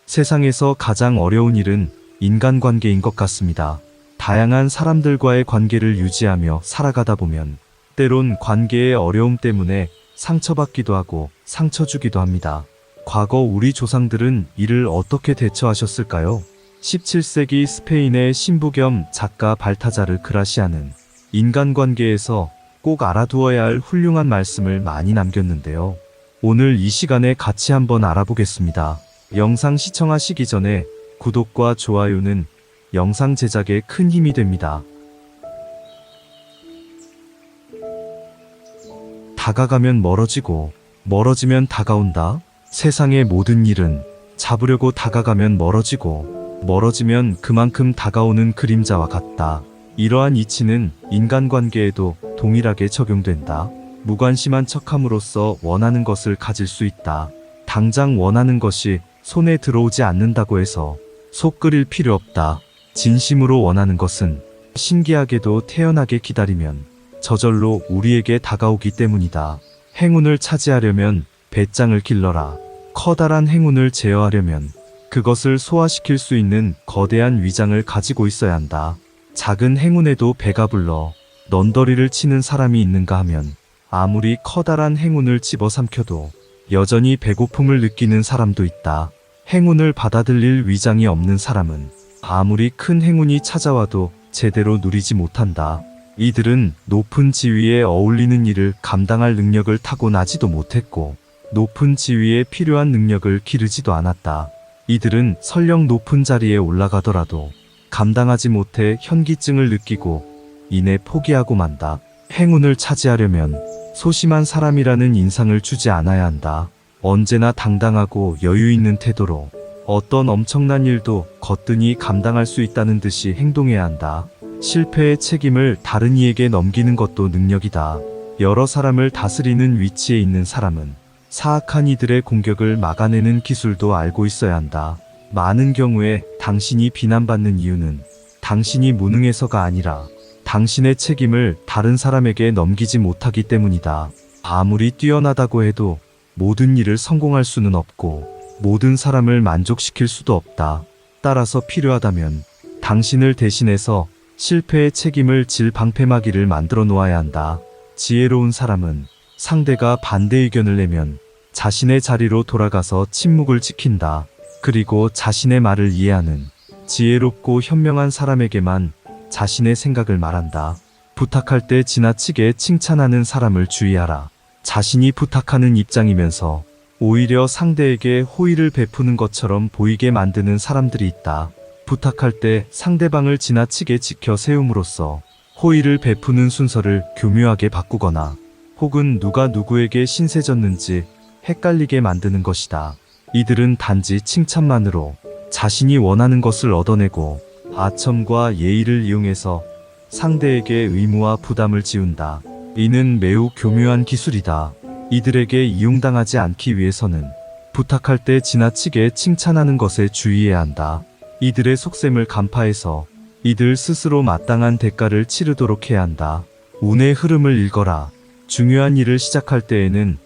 세상에서 가장 어려운 일은 인간관계인 것 같습니다. 다양한 사람들과의 관계를 유지하며 살아가다 보면 때론 관계의 어려움 때문에 상처받기도 하고 상처 주기도 합니다. 과거 우리 조상들은 이를 어떻게 대처하셨을까요? 17세기 스페인의 신부 겸 작가 발타자르 그라시아는 인간관계에서 꼭 알아두어야 할 훌륭한 말씀을 많이 남겼는데요. 오늘 이 시간에 같이 한번 알아보겠습니다. 영상 시청하시기 전에 구독과 좋아요는 영상 제작에 큰 힘이 됩니다. 다가가면 멀어지고 멀어지면 다가온다. 세상의 모든 일은 잡으려고 다가가면 멀어지고 멀어지면 그만큼 다가오는 그림자와 같다. 이러한 이치는 인간관계에도 동일하게 적용된다. 무관심한 척함으로써 원하는 것을 가질 수 있다. 당장 원하는 것이 손에 들어오지 않는다고 해서 속 끓일 필요 없다. 진심으로 원하는 것은 신기하게도 태연하게 기다리면 저절로 우리에게 다가오기 때문이다. 행운을 차지하려면 배짱을 길러라. 커다란 행운을 제어하려면 그것을 소화시킬 수 있는 거대한 위장을 가지고 있어야 한다. 작은 행운에도 배가 불러 넌더리를 치는 사람이 있는가 하면 아무리 커다란 행운을 집어삼켜도 여전히 배고픔을 느끼는 사람도 있다. 행운을 받아들일 위장이 없는 사람은 아무리 큰 행운이 찾아와도 제대로 누리지 못한다. 이들은 높은 지위에 어울리는 일을 감당할 능력을 타고나지도 못했고 높은 지위에 필요한 능력을 기르지도 않았다. 이들은 설령 높은 자리에 올라가더라도 감당하지 못해 현기증을 느끼고 이내 포기하고 만다. 행운을 차지하려면 소심한 사람이라는 인상을 주지 않아야 한다. 언제나 당당하고 여유 있는 태도로 어떤 엄청난 일도 거뜬히 감당할 수 있다는 듯이 행동해야 한다. 실패의 책임을 다른 이에게 넘기는 것도 능력이다. 여러 사람을 다스리는 위치에 있는 사람은 사악한 이들의 공격을 막아내는 기술도 알고 있어야 한다. 많은 경우에 당신이 비난받는 이유는 당신이 무능해서가 아니라 당신의 책임을 다른 사람에게 넘기지 못하기 때문이다. 아무리 뛰어나다고 해도 모든 일을 성공할 수는 없고 모든 사람을 만족시킬 수도 없다. 따라서 필요하다면 당신을 대신해서 실패의 책임을 질 방패막이를 만들어 놓아야 한다. 지혜로운 사람은 상대가 반대 의견을 내면 자신의 자리로 돌아가서 침묵을 지킨다. 그리고 자신의 말을 이해하는 지혜롭고 현명한 사람에게만 자신의 생각을 말한다. 부탁할 때 지나치게 칭찬하는 사람을 주의하라. 자신이 부탁하는 입장이면서 오히려 상대에게 호의를 베푸는 것처럼 보이게 만드는 사람들이 있다. 부탁할 때 상대방을 지나치게 지켜 세움으로써 호의를 베푸는 순서를 교묘하게 바꾸거나 혹은 누가 누구에게 신세졌는지 헷갈리게 만드는 것이다. 이들은 단지 칭찬만으로 자신이 원하는 것을 얻어내고 아첨과 예의를 이용해서 상대에게 의무와 부담을 지운다. 이는 매우 교묘한 기술이다. 이들에게 이용당하지 않기 위해서는 부탁할 때 지나치게 칭찬하는 것에 주의해야 한다. 이들의 속셈을 간파해서 이들 스스로 마땅한 대가를 치르도록 해야 한다. 운의 흐름을 읽어라. 중요한 일을 시작할 때에는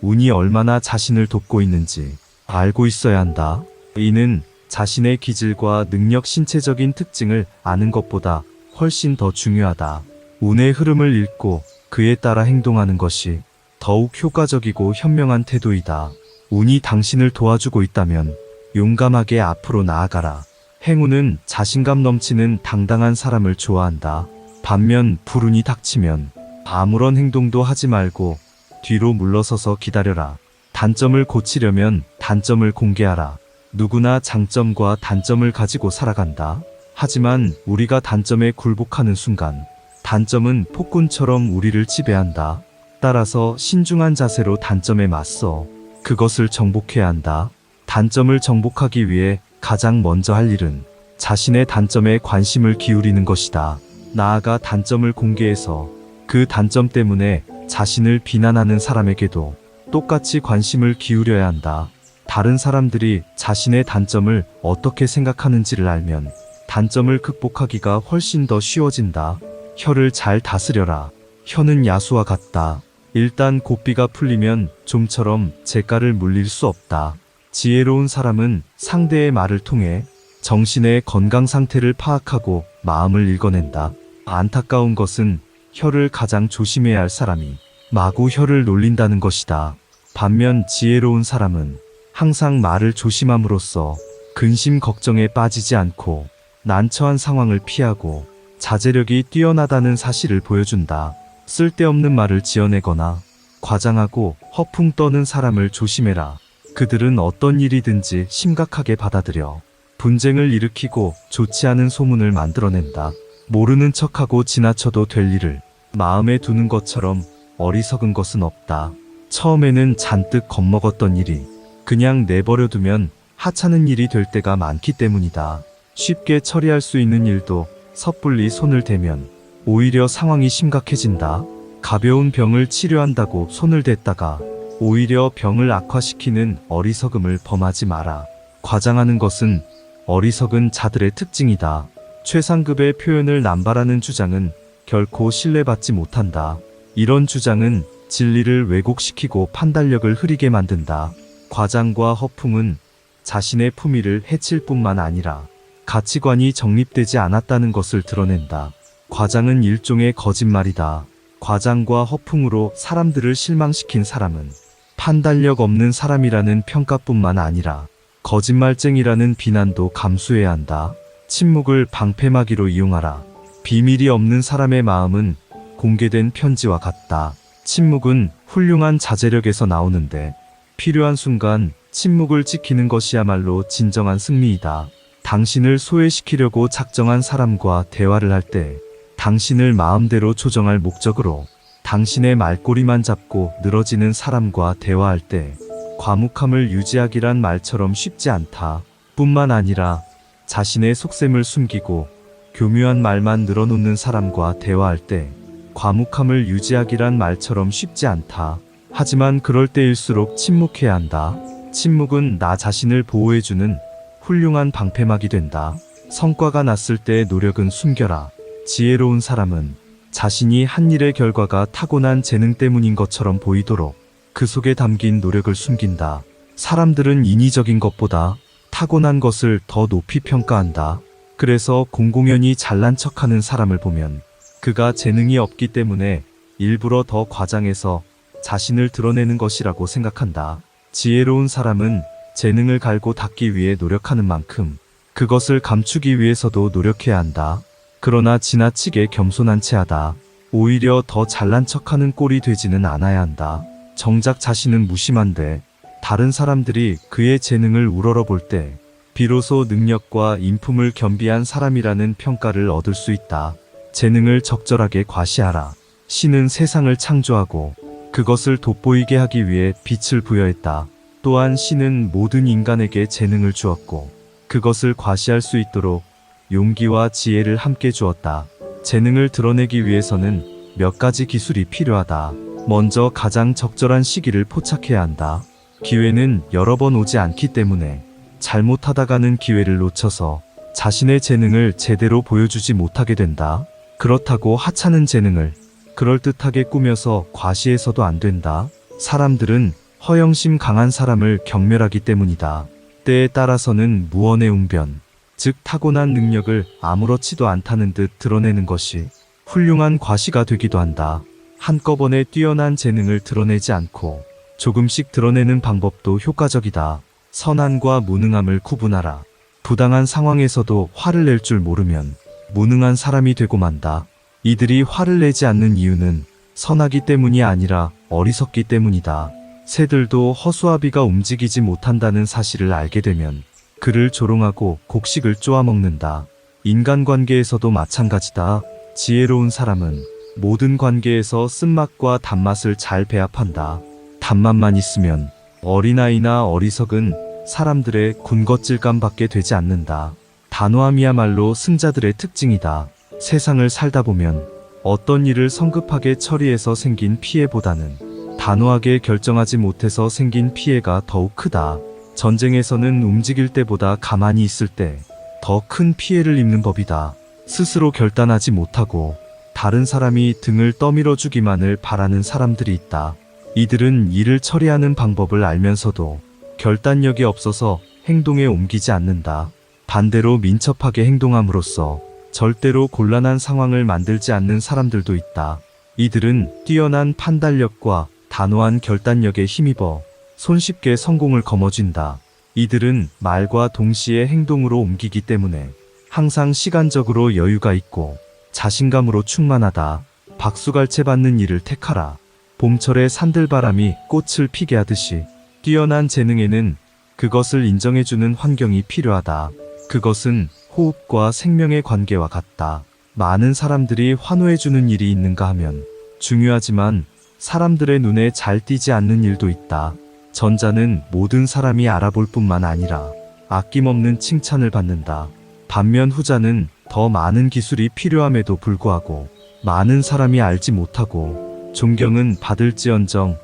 운이 얼마나 자신을 돕고 있는지 알고 있어야 한다. 이는 자신의 기질과 능력, 신체적인 특징을 아는 것보다 훨씬 더 중요하다. 운의 흐름을 읽고 그에 따라 행동하는 것이 더욱 효과적이고 현명한 태도이다. 운이 당신을 도와주고 있다면 용감하게 앞으로 나아가라. 행운은 자신감 넘치는 당당한 사람을 좋아한다. 반면 불운이 닥치면 아무런 행동도 하지 말고 뒤로 물러서서 기다려라. 단점을 고치려면 단점을 공개하라. 누구나 장점과 단점을 가지고 살아간다. 하지만 우리가 단점에 굴복하는 순간 단점은 폭군처럼 우리를 지배한다. 따라서 신중한 자세로 단점에 맞서 그것을 정복해야 한다. 단점을 정복하기 위해 가장 먼저 할 일은 자신의 단점에 관심을 기울이는 것이다. 나아가 단점을 공개해서 그 단점 때문에 자신을 비난하는 사람에게도 똑같이 관심을 기울여야 한다. 다른 사람들이 자신의 단점을 어떻게 생각하는지를 알면 단점을 극복하기가 훨씬 더 쉬워진다. 혀를 잘 다스려라. 혀는 야수와 같다. 일단 고삐가 풀리면 좀처럼 재갈을 물릴 수 없다. 지혜로운 사람은 상대의 말을 통해 정신의 건강 상태를 파악하고 마음을 읽어낸다. 안타까운 것은 혀를 가장 조심해야 할 사람이 마구 혀를 놀린다는 것이다. 반면 지혜로운 사람은 항상 말을 조심함으로써 근심 걱정에 빠지지 않고 난처한 상황을 피하고 자제력이 뛰어나다는 사실을 보여준다. 쓸데없는 말을 지어내거나 과장하고 허풍 떠는 사람을 조심해라. 그들은 어떤 일이든지 심각하게 받아들여 분쟁을 일으키고 좋지 않은 소문을 만들어낸다. 모르는 척하고 지나쳐도 될 일을 마음에 두는 것처럼 어리석은 것은 없다. 처음에는 잔뜩 겁먹었던 일이 그냥 내버려두면 하찮은 일이 될 때가 많기 때문이다. 쉽게 처리할 수 있는 일도 섣불리 손을 대면 오히려 상황이 심각해진다. 가벼운 병을 치료한다고 손을 댔다가 오히려 병을 악화시키는 어리석음을 범하지 마라. 과장하는 것은 어리석은 자들의 특징이다. 최상급의 표현을 남발하는 주장은 결코 신뢰받지 못한다. 이런 주장은 진리를 왜곡시키고 판단력을 흐리게 만든다. 과장과 허풍은 자신의 품위를 해칠 뿐만 아니라 가치관이 정립되지 않았다는 것을 드러낸다. 과장은 일종의 거짓말이다. 과장과 허풍으로 사람들을 실망시킨 사람은 판단력 없는 사람이라는 평가뿐만 아니라 거짓말쟁이라는 비난도 감수해야 한다. 침묵을 방패막이로 이용하라. 비밀이 없는 사람의 마음은 공개된 편지와 같다. 침묵은 훌륭한 자제력에서 나오는데 필요한 순간 침묵을 지키는 것이야말로 진정한 승리이다. 당신을 소외시키려고 작정한 사람과 대화를 할 때 당신을 마음대로 조정할 목적으로 당신의 말꼬리만 잡고 늘어지는 사람과 대화할 때 과묵함을 유지하기란 말처럼 쉽지 않다. 뿐만 아니라 자신의 속셈을 숨기고 교묘한 말만 늘어놓는 사람과 대화할 때 과묵함을 유지하기란 말처럼 쉽지 않다. 하지만 그럴 때일수록 침묵해야 한다. 침묵은 나 자신을 보호해주는 훌륭한 방패막이 된다. 성과가 났을 때의 노력은 숨겨라. 지혜로운 사람은 자신이 한 일의 결과가 타고난 재능 때문인 것처럼 보이도록 그 속에 담긴 노력을 숨긴다. 사람들은 인위적인 것보다 타고난 것을 더 높이 평가한다. 그래서 공공연히 잘난 척하는 사람을 보면 그가 재능이 없기 때문에 일부러 더 과장해서 자신을 드러내는 것이라고 생각한다. 지혜로운 사람은 재능을 갈고 닦기 위해 노력하는 만큼 그것을 감추기 위해서도 노력해야 한다. 그러나 지나치게 겸손한 체하다. 오히려 더 잘난 척하는 꼴이 되지는 않아야 한다. 정작 자신은 무심한데 다른 사람들이 그의 재능을 우러러볼 때 비로소 능력과 인품을 겸비한 사람이라는 평가를 얻을 수 있다. 재능을 적절하게 과시하라. 신은 세상을 창조하고 그것을 돋보이게 하기 위해 빛을 부여했다. 또한 신은 모든 인간에게 재능을 주었고 그것을 과시할 수 있도록 용기와 지혜를 함께 주었다. 재능을 드러내기 위해서는 몇 가지 기술이 필요하다. 먼저 가장 적절한 시기를 포착해야 한다. 기회는 여러 번 오지 않기 때문에 잘못하다가는 기회를 놓쳐서 자신의 재능을 제대로 보여주지 못하게 된다. 그렇다고 하찮은 재능을 그럴듯하게 꾸며서 과시해서도 안 된다. 사람들은 허영심 강한 사람을 경멸하기 때문이다. 때에 따라서는 무언의 웅변, 즉 타고난 능력을 아무렇지도 않다는 듯 드러내는 것이 훌륭한 과시가 되기도 한다. 한꺼번에 뛰어난 재능을 드러내지 않고 조금씩 드러내는 방법도 효과적이다. 선함과 무능함을 구분하라. 부당한 상황에서도 화를 낼 줄 모르면 무능한 사람이 되고 만다. 이들이 화를 내지 않는 이유는 선하기 때문이 아니라 어리석기 때문이다. 새들도 허수아비가 움직이지 못한다는 사실을 알게 되면 그를 조롱하고 곡식을 쪼아먹는다. 인간관계에서도 마찬가지다. 지혜로운 사람은 모든 관계에서 쓴맛과 단맛을 잘 배합한다. 단맛만 있으면 어린아이나 어리석은 사람들의 군것질감 받게 되지 않는다. 단호함이야말로 승자들의 특징이다. 세상을 살다 보면 어떤 일을 성급하게 처리해서 생긴 피해보다는 단호하게 결정하지 못해서 생긴 피해가 더욱 크다. 전쟁에서는 움직일 때보다 가만히 있을 때 더 큰 피해를 입는 법이다. 스스로 결단하지 못하고 다른 사람이 등을 떠밀어 주기만을 바라는 사람들이 있다. 이들은 일을 처리하는 방법을 알면서도 결단력이 없어서 행동에 옮기지 않는다. 반대로 민첩하게 행동함으로써 절대로 곤란한 상황을 만들지 않는 사람들도 있다. 이들은 뛰어난 판단력과 단호한 결단력에 힘입어 손쉽게 성공을 거머쥔다. 이들은 말과 동시에 행동으로 옮기기 때문에 항상 시간적으로 여유가 있고 자신감으로 충만하다. 박수갈채 받는 일을 택하라. 봄철에 산들바람이 꽃을 피게 하듯이 뛰어난 재능에는 그것을 인정해주는 환경이 필요하다. 그것은 호흡과 생명의 관계와 같다. 많은 사람들이 환호해주는 일이 있는가 하면 중요하지만 사람들의 눈에 잘 띄지 않는 일도 있다. 전자는 모든 사람이 알아볼 뿐만 아니라 아낌없는 칭찬을 받는다. 반면 후자는 더 많은 기술이 필요함에도 불구하고 많은 사람이 알지 못하고 존경은 받을지언정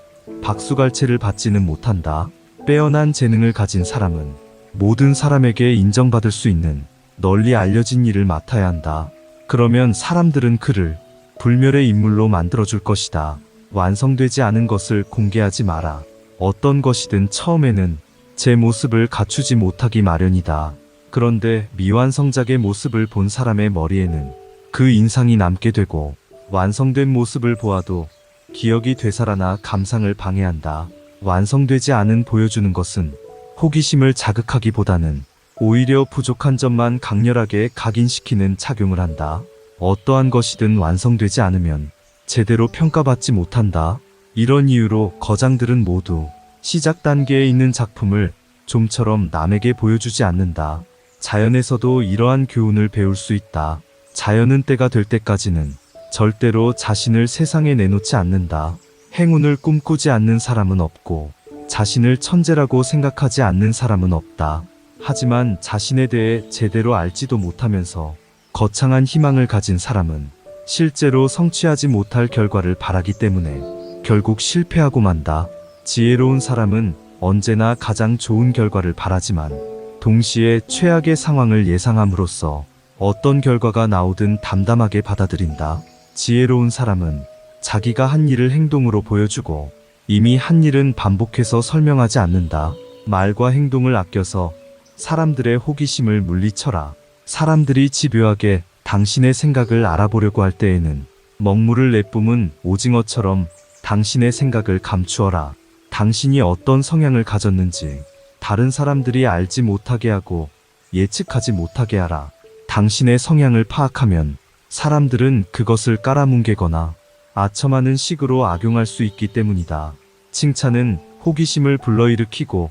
박수갈채를 받지는 못한다. 빼어난 재능을 가진 사람은 모든 사람에게 인정받을 수 있는 널리 알려진 일을 맡아야 한다. 그러면 사람들은 그를 불멸의 인물로 만들어줄 것이다. 완성되지 않은 것을 공개하지 마라. 어떤 것이든 처음에는 제 모습을 갖추지 못하기 마련이다. 그런데 미완성작의 모습을 본 사람의 머리에는 그 인상이 남게 되고 완성된 모습을 보아도 기억이 되살아나 감상을 방해한다. 완성되지 않은 보여주는 것은 호기심을 자극하기보다는 오히려 부족한 점만 강렬하게 각인시키는 작용을 한다. 어떠한 것이든 완성되지 않으면 제대로 평가받지 못한다. 이런 이유로 거장들은 모두 시작 단계에 있는 작품을 좀처럼 남에게 보여주지 않는다. 자연에서도 이러한 교훈을 배울 수 있다. 자연은 때가 될 때까지는 절대로 자신을 세상에 내놓지 않는다. 행운을 꿈꾸지 않는 사람은 없고 자신을 천재라고 생각하지 않는 사람은 없다. 하지만 자신에 대해 제대로 알지도 못하면서 거창한 희망을 가진 사람은 실제로 성취하지 못할 결과를 바라기 때문에 결국 실패하고 만다. 지혜로운 사람은 언제나 가장 좋은 결과를 바라지만 동시에 최악의 상황을 예상함으로써 어떤 결과가 나오든 담담하게 받아들인다. 지혜로운 사람은 자기가 한 일을 행동으로 보여주고 이미 한 일은 반복해서 설명하지 않는다. 말과 행동을 아껴서 사람들의 호기심을 물리쳐라. 사람들이 집요하게 당신의 생각을 알아보려고 할 때에는 먹물을 내뿜은 오징어처럼 당신의 생각을 감추어라. 당신이 어떤 성향을 가졌는지 다른 사람들이 알지 못하게 하고 예측하지 못하게 하라. 당신의 성향을 파악하면 사람들은 그것을 깔아뭉개거나 아첨하는 식으로 악용할 수 있기 때문이다. 칭찬은 호기심을 불러일으키고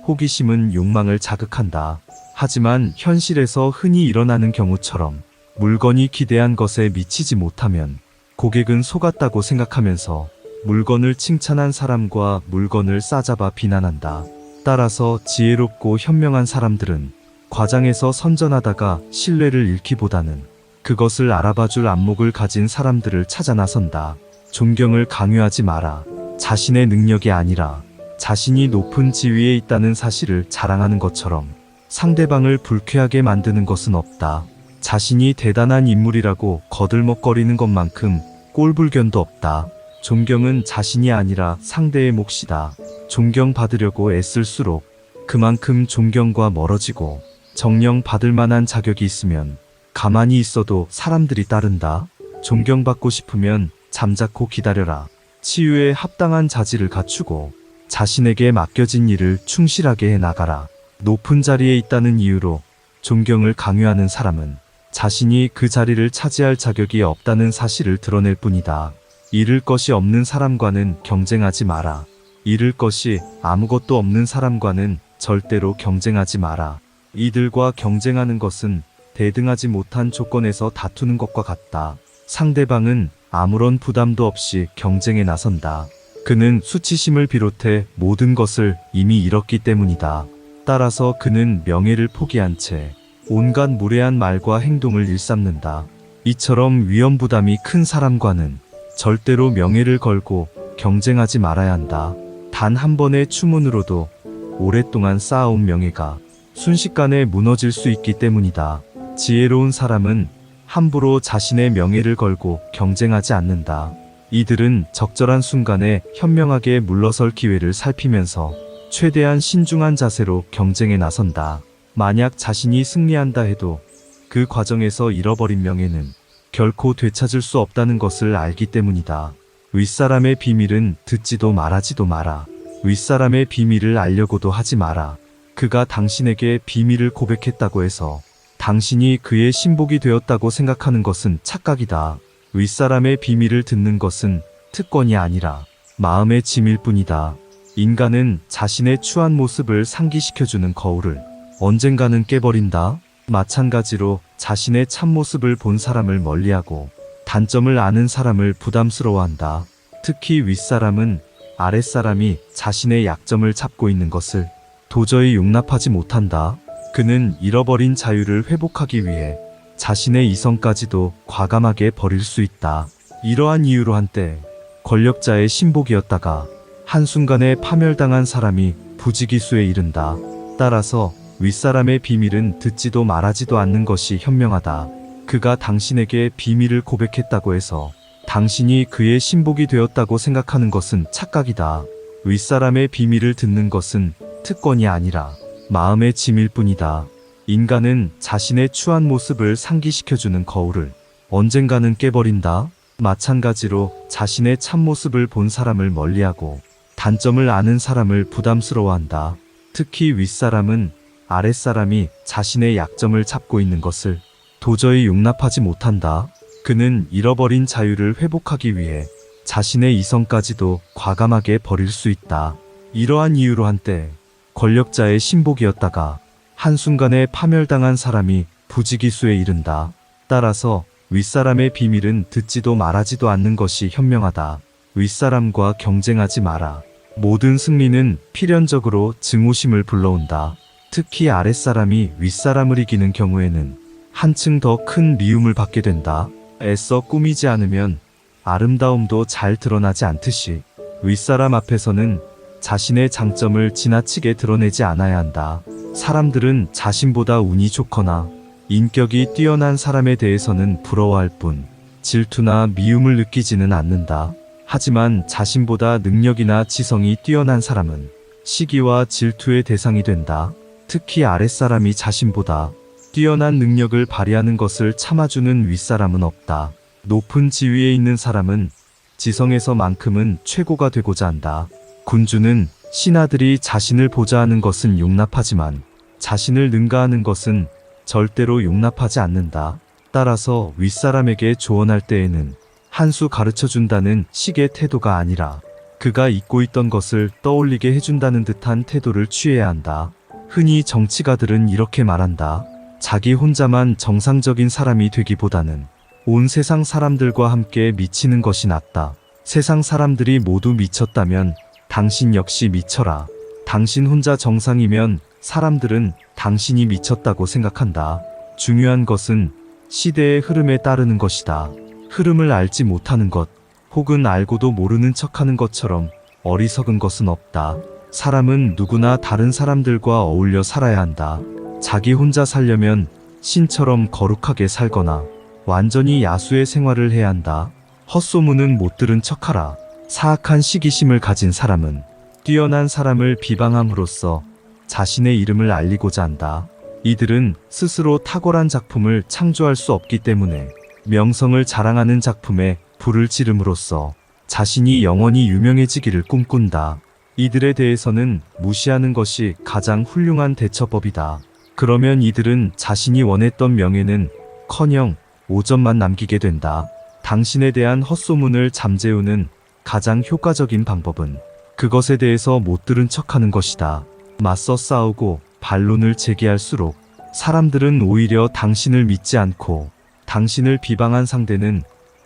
호기심은 욕망을 자극한다. 하지만 현실에서 흔히 일어나는 경우처럼 물건이 기대한 것에 미치지 못하면 고객은 속았다고 생각하면서 물건을 칭찬한 사람과 물건을 싸잡아 비난한다. 따라서 지혜롭고 현명한 사람들은 과장에서 선전하다가 신뢰를 잃기보다는 그것을 알아봐줄 안목을 가진 사람들을 찾아 나선다. 존경을 강요하지 마라. 자신의 능력이 아니라 자신이 높은 지위에 있다는 사실을 자랑하는 것처럼 상대방을 불쾌하게 만드는 것은 없다. 자신이 대단한 인물이라고 거들먹거리는 것만큼 꼴불견도 없다. 존경은 자신이 아니라 상대의 몫이다. 존경받으려고 애쓸수록 그만큼 존경과 멀어지고 정령 받을 만한 자격이 있으면 가만히 있어도 사람들이 따른다. 존경받고 싶으면 잠자코 기다려라. 치유에 합당한 자질을 갖추고 자신에게 맡겨진 일을 충실하게 해나가라. 높은 자리에 있다는 이유로 존경을 강요하는 사람은 자신이 그 자리를 차지할 자격이 없다는 사실을 드러낼 뿐이다. 잃을 것이 없는 사람과는 경쟁하지 마라. 잃을 것이 아무것도 없는 사람과는 절대로 경쟁하지 마라. 이들과 경쟁하는 것은 대등하지 못한 조건에서 다투는 것과 같다. 상대방은 아무런 부담도 없이 경쟁에 나선다. 그는 수치심을 비롯해 모든 것을 이미 잃었기 때문이다. 따라서 그는 명예를 포기한 채 온갖 무례한 말과 행동을 일삼는다. 이처럼 위험부담이 큰 사람과는 절대로 명예를 걸고 경쟁하지 말아야 한다. 단 한 번의 추문으로도 오랫동안 쌓아온 명예가 순식간에 무너질 수 있기 때문이다. 지혜로운 사람은 함부로 자신의 명예를 걸고 경쟁하지 않는다. 이들은 적절한 순간에 현명하게 물러설 기회를 살피면서 최대한 신중한 자세로 경쟁에 나선다. 만약 자신이 승리한다 해도 그 과정에서 잃어버린 명예는 결코 되찾을 수 없다는 것을 알기 때문이다. 윗사람의 비밀은 듣지도 말하지도 마라. 윗사람의 비밀을 알려고도 하지 마라. 그가 당신에게 비밀을 고백했다고 해서 당신이 그의 신복이 되었다고 생각하는 것은 착각이다. 윗사람의 비밀을 듣는 것은 특권이 아니라 마음의 짐일 뿐이다. 인간은 자신의 추한 모습을 상기시켜주는 거울을 언젠가는 깨버린다. 마찬가지로 자신의 참모습을 본 사람을 멀리하고 단점을 아는 사람을 부담스러워한다. 특히 윗사람은 아랫사람이 자신의 약점을 잡고 있는 것을 도저히 용납하지 못한다. 그는 잃어버린 자유를 회복하기 위해 자신의 이성까지도 과감하게 버릴 수 있다. 이러한 이유로 한때 권력자의 신복이었다가 한순간에 파멸당한 사람이 부지기수에 이른다. 따라서 윗사람의 비밀은 듣지도 말하지도 않는 것이 현명하다. 그가 당신에게 비밀을 고백했다고 해서 당신이 그의 신복이 되었다고 생각하는 것은 착각이다. 윗사람의 비밀을 듣는 것은 특권이 아니라 마음의 짐일 뿐이다. 인간은 자신의 추한 모습을 상기시켜주는 거울을 언젠가는 깨버린다. 마찬가지로 자신의 참모습을 본 사람을 멀리하고 단점을 아는 사람을 부담스러워한다. 특히 윗사람은 아랫사람이 자신의 약점을 잡고 있는 것을 도저히 용납하지 못한다. 그는 잃어버린 자유를 회복하기 위해 자신의 이성까지도 과감하게 버릴 수 있다. 이러한 이유로 한때 권력자의 신복이었다가 한순간에 파멸당한 사람이 부지기수에 이른다. 따라서 윗사람의 비밀은 듣지도 말하지도 않는 것이 현명하다. 윗사람과 경쟁하지 마라. 모든 승리는 필연적으로 증오심을 불러온다. 특히 아랫사람이 윗사람을 이기는 경우에는 한층 더 큰 미움을 받게 된다. 애써 꾸미지 않으면 아름다움도 잘 드러나지 않듯이 윗사람 앞에서는 자신의 장점을 지나치게 드러내지 않아야 한다. 사람들은 자신보다 운이 좋거나 인격이 뛰어난 사람에 대해서는 부러워할 뿐 질투나 미움을 느끼지는 않는다. 하지만 자신보다 능력이나 지성이 뛰어난 사람은 시기와 질투의 대상이 된다. 특히 아랫사람이 자신보다 뛰어난 능력을 발휘하는 것을 참아주는 윗사람은 없다. 높은 지위에 있는 사람은 지성에서만큼은 최고가 되고자 한다. 군주는 신하들이 자신을 보좌하는 것은 용납하지만 자신을 능가하는 것은 절대로 용납하지 않는다. 따라서 윗사람에게 조언할 때에는 한 수 가르쳐준다는 식의 태도가 아니라 그가 잊고 있던 것을 떠올리게 해준다는 듯한 태도를 취해야 한다. 흔히 정치가들은 이렇게 말한다. 자기 혼자만 정상적인 사람이 되기보다는 온 세상 사람들과 함께 미치는 것이 낫다. 세상 사람들이 모두 미쳤다면 당신 역시 미쳐라. 당신 혼자 정상이면 사람들은 당신이 미쳤다고 생각한다. 중요한 것은 시대의 흐름에 따르는 것이다. 흐름을 알지 못하는 것, 혹은 알고도 모르는 척하는 것처럼 어리석은 것은 없다. 사람은 누구나 다른 사람들과 어울려 살아야 한다. 자기 혼자 살려면 신처럼 거룩하게 살거나 완전히 야수의 생활을 해야 한다. 헛소문은 못 들은 척하라. 사악한 시기심을 가진 사람은 뛰어난 사람을 비방함으로써 자신의 이름을 알리고자 한다. 이들은 스스로 탁월한 작품을 창조할 수 없기 때문에 명성을 자랑하는 작품에 불을 지름으로써 자신이 영원히 유명해지기를 꿈꾼다. 이들에 대해서는 무시하는 것이 가장 훌륭한 대처법이다. 그러면 이들은 자신이 원했던 명예는 커녕 오점만 남기게 된다. 당신에 대한 헛소문을 잠재우는 가장 효과적인 방법은 그것에 대해서 못 들은 척하는 것이다. 맞서 싸우고 반론을 제기할수록 사람들은 오히려 당신을 믿지 않고 당신을 비방한 상대는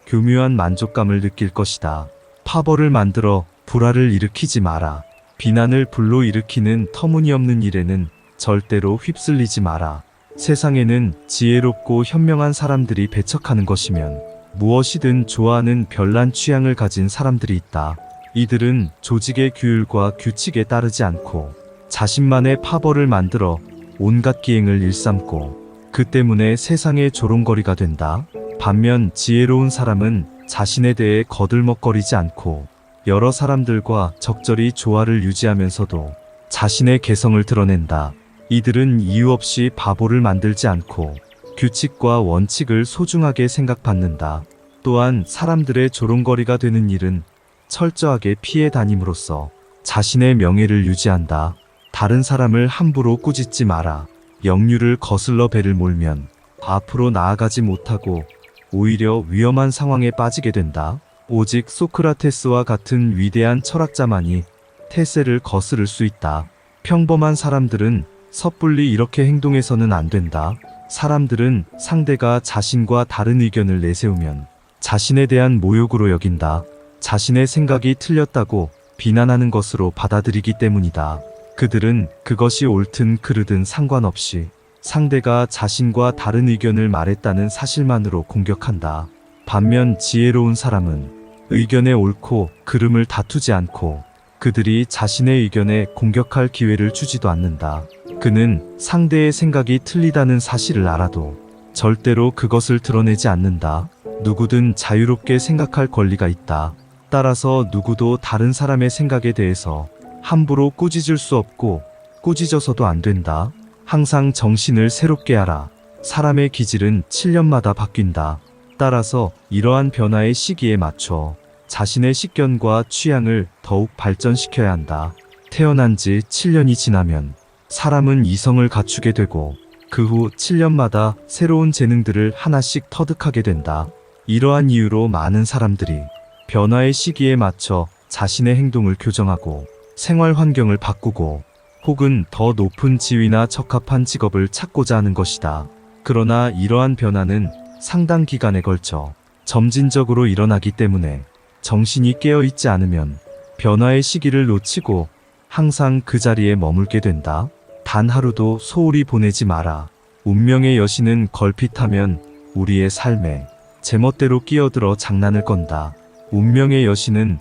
교묘한 만족감을 느낄 것이다. 파벌을 만들어 불화를 일으키지 마라. 비난을 불러일으키는 터무니없는 일에는 절대로 휩쓸리지 마라. 세상에는 지혜롭고 현명한 사람들이 배척하는 것이면 무엇이든 좋아하는 별난 취향을 가진 사람들이 있다. 이들은 조직의 규율과 규칙에 따르지 않고 자신만의 파벌을 만들어 온갖 기행을 일삼고 그 때문에 세상의 조롱거리가 된다. 반면 지혜로운 사람은 자신에 대해 거들먹거리지 않고 여러 사람들과 적절히 조화를 유지하면서도 자신의 개성을 드러낸다. 이들은 이유 없이 바보를 만들지 않고 규칙과 원칙을 소중하게 생각받는다. 또한 사람들의 조롱거리가 되는 일은 철저하게 피해 다님으로써 자신의 명예를 유지한다. 다른 사람을 함부로 꾸짖지 마라. 역류를 거슬러 배를 몰면 앞으로 나아가지 못하고 오히려 위험한 상황에 빠지게 된다. 오직 소크라테스와 같은 위대한 철학자만이 태세를 거스를 수 있다. 평범한 사람들은 섣불리 이렇게 행동해서는 안 된다. 사람들은 상대가 자신과 다른 의견을 내세우면 자신에 대한 모욕으로 여긴다. 자신의 생각이 틀렸다고 비난하는 것으로 받아들이기 때문이다. 그들은 그것이 옳든 그르든 상관없이 상대가 자신과 다른 의견을 말했다는 사실만으로 공격한다. 반면 지혜로운 사람은 의견의 옳고 그름을 다투지 않고 그들이 자신의 의견에 공격할 기회를 주지도 않는다. 그는 상대의 생각이 틀리다는 사실을 알아도 절대로 그것을 드러내지 않는다. 누구든 자유롭게 생각할 권리가 있다. 따라서 누구도 다른 사람의 생각에 대해서 함부로 꾸짖을 수 없고 꾸짖어서도 안 된다. 항상 정신을 새롭게 하라. 사람의 기질은 7년마다 바뀐다. 따라서 이러한 변화의 시기에 맞춰 자신의 식견과 취향을 더욱 발전시켜야 한다. 태어난 지 7년이 지나면 사람은 이성을 갖추게 되고 그 후 7년마다 새로운 재능들을 하나씩 터득하게 된다. 이러한 이유로 많은 사람들이 변화의 시기에 맞춰 자신의 행동을 교정하고 생활 환경을 바꾸고 혹은 더 높은 지위나 적합한 직업을 찾고자 하는 것이다. 그러나 이러한 변화는 상당 기간에 걸쳐 점진적으로 일어나기 때문에 정신이 깨어 있지 않으면 변화의 시기를 놓치고 항상 그 자리에 머물게 된다. 단 하루도 소홀히 보내지 마라. 운명의 여신은 걸핏하면 우리의 삶에 제멋대로 끼어들어 장난을 건다. 운명의 여신은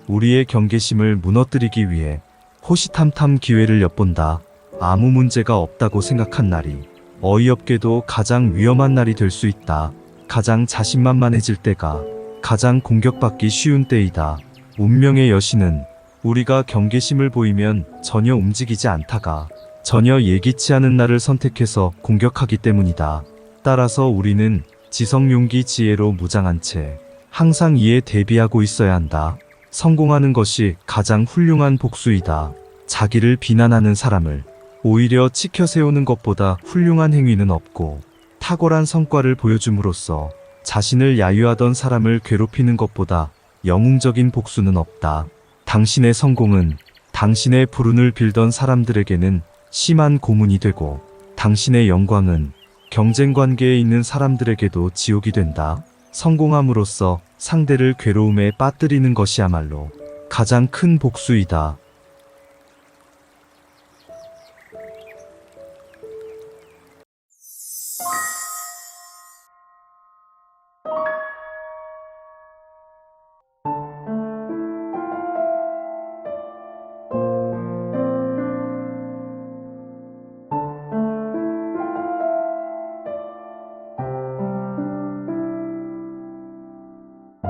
우리의 경계심을 무너뜨리기 위해 호시탐탐 기회를 엿본다. 아무 문제가 없다고 생각한 날이 어이없게도 가장 위험한 날이 될 수 있다. 가장 자신만만해질 때가 가장 공격받기 쉬운 때이다. 운명의 여신은 우리가 경계심을 보이면 전혀 움직이지 않다가 전혀 예기치 않은 날을 선택해서 공격하기 때문이다. 따라서 우리는 지성용기 지혜로 무장한 채 항상 이에 대비하고 있어야 한다. 성공하는 것이 가장 훌륭한 복수이다. 자기를 비난하는 사람을 오히려 치켜 세우는 것보다 훌륭한 행위는 없고 탁월한 성과를 보여줌으로써 자신을 야유하던 사람을 괴롭히는 것보다 영웅적인 복수는 없다. 당신의 성공은 당신의 불운을 빌던 사람들에게는 심한 고문이 되고 당신의 영광은 경쟁 관계에 있는 사람들에게도 지옥이 된다. 성공함으로써 상대를 괴로움에 빠뜨리는 것이야말로 가장 큰 복수이다.